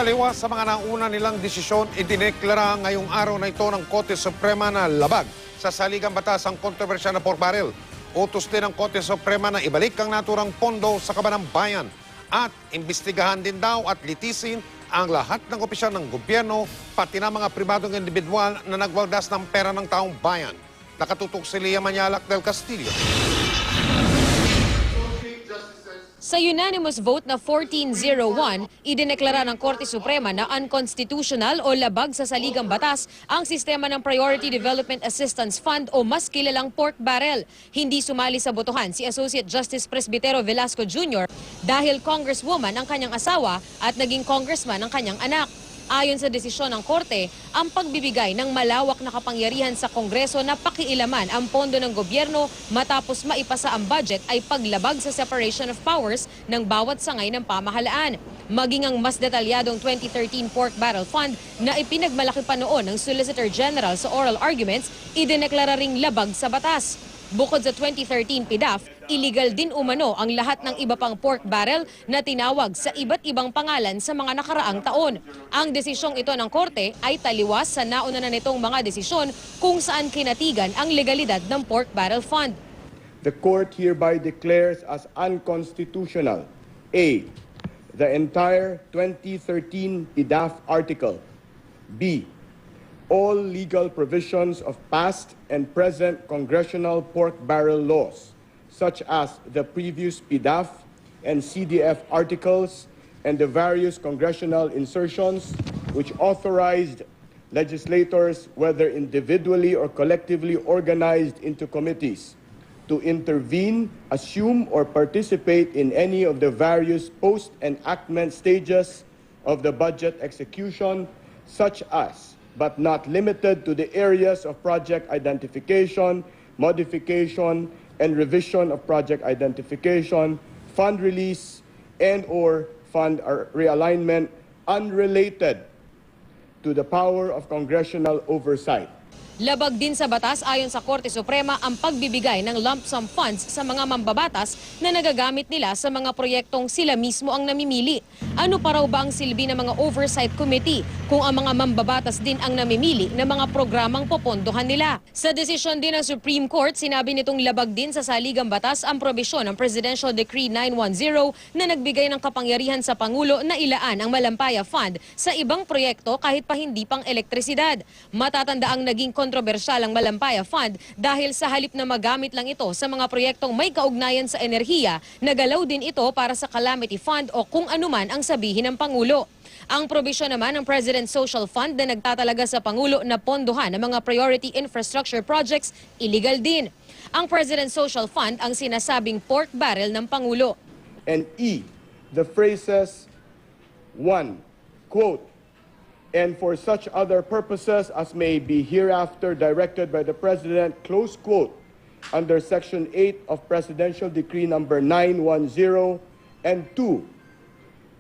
Taliwas sa mga nauna nilang desisyon, idineklara ngayong araw na ito ng Korte Suprema na labag sa saligang batas ang kontrobersyal na pork barrel. Utos din ng Korte Suprema na ibalik ang naturang pondo sa kaban ng bayan at imbestigahan din daw at litisin ang lahat ng opisyal ng gobyerno pati na mga pribadong individual na nagwaldas ng pera ng taong bayan. Nakatutok si Lia Manyalak del Castillo. Sa unanimous vote na 14-01, idineklara ng Korte Suprema na unconstitutional o labag sa saligang batas ang sistema ng Priority Development Assistance Fund o mas kilalang pork barrel. Hindi sumali sa botohan si Associate Justice Presbitero Velasco Jr. dahil congresswoman ang kanyang asawa at naging congressman ang kanyang anak. Ayon sa desisyon ng Korte, ang pagbibigay ng malawak na kapangyarihan sa Kongreso na pakialaman ang pondo ng gobyerno matapos maipasa ang budget ay paglabag sa separation of powers ng bawat sangay ng pamahalaan. Maging ang mas detalyadong 2013 Pork Barrel Fund na ipinagmalaki pa noon ng Solicitor General sa oral arguments, idineklara ring labag sa batas. Bukod sa 2013 PDAF, illegal din umano ang lahat ng iba pang pork barrel na tinawag sa iba't ibang pangalan sa mga nakaraang taon. Ang desisyong ito ng Korte ay taliwas sa nauna na nitong mga desisyon kung saan kinatigan ang legalidad ng Pork Barrel Fund. The Court hereby declares as unconstitutional A. The entire 2013 PDAF article. B. All legal provisions of past and present congressional pork barrel laws, such as the previous PDAF and CDF articles and the various congressional insertions which authorized legislators, whether individually or collectively organized into committees, to intervene, assume, or participate in any of the various post-enactment stages of the budget execution, such as but not limited to the areas of project identification, modification, and revision of project identification, fund release, and/or fund realignment unrelated to the power of congressional oversight. Labag din sa batas ayon sa Korte Suprema ang pagbibigay ng lump sum funds sa mga mambabatas na nagagamit nila sa mga proyektong sila mismo ang namimili. Ano pa raw ba ang silbi ng mga oversight committee kung ang mga mambabatas din ang namimili ng mga programang popondohan nila? Sa desisyon din ng Supreme Court, sinabi nitong labag din sa saligang batas ang probisyon ng Presidential Decree 910 na nagbigay ng kapangyarihan sa Pangulo na ilaan ang Malampaya Fund sa ibang proyekto kahit pa hindi pang elektrisidad. Matatanda ang naging kontrobersyal ang Malampaya Fund dahil sa halip na magamit lang ito sa mga proyektong may kaugnayan sa enerhiya, nagalaw din ito para sa Calamity Fund o kung anuman ang sabihin ng Pangulo. Ang probisyon naman ng President's Social Fund na nagtatalaga sa Pangulo na pondohan ng mga priority infrastructure projects, illegal din. Ang President's Social Fund ang sinasabing pork barrel ng Pangulo. And E, the phrases 1, quote, and for such other purposes as may be hereafter directed by the President, close quote, under Section 8 of Presidential Decree number 910, and 2,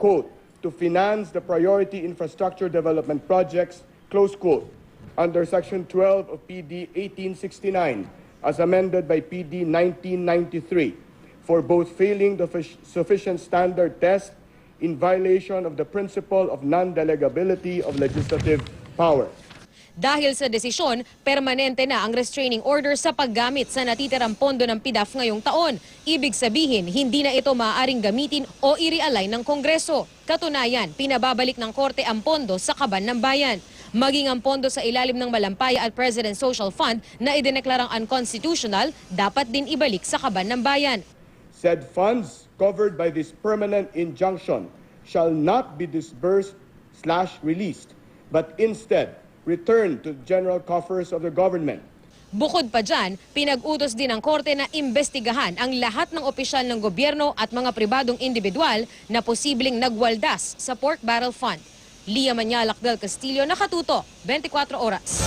quote, to finance the priority infrastructure development projects, close quote, under Section 12 of PD 1869, as amended by PD 1993, for both failing the sufficient standard test in violation of the principle of non-delegability of legislative power. Dahil sa desisyon, permanente na ang restraining order sa paggamit sa natitirang pondo ng PDAF ngayong taon. Ibig sabihin, hindi na ito maaaring gamitin o i-realign ng Kongreso. Katunayan, pinababalik ng Korte ang pondo sa kaban ng bayan. Maging ang pondo sa ilalim ng Malampaya at President's Social Fund na idineklarang unconstitutional, dapat din ibalik sa kaban ng bayan. Said funds covered by this permanent injunction shall not be disbursed/released, but instead returned to general coffers of the government. Bukod pa dyan, pinag-utos din ng Korte na imbestigahan ang lahat ng opisyal ng gobyerno at mga pribadong individual na posibleng nagwaldas sa Pork Barrel Fund. Lia Manyalak del Castillo, Nakatuto, 24 Oras.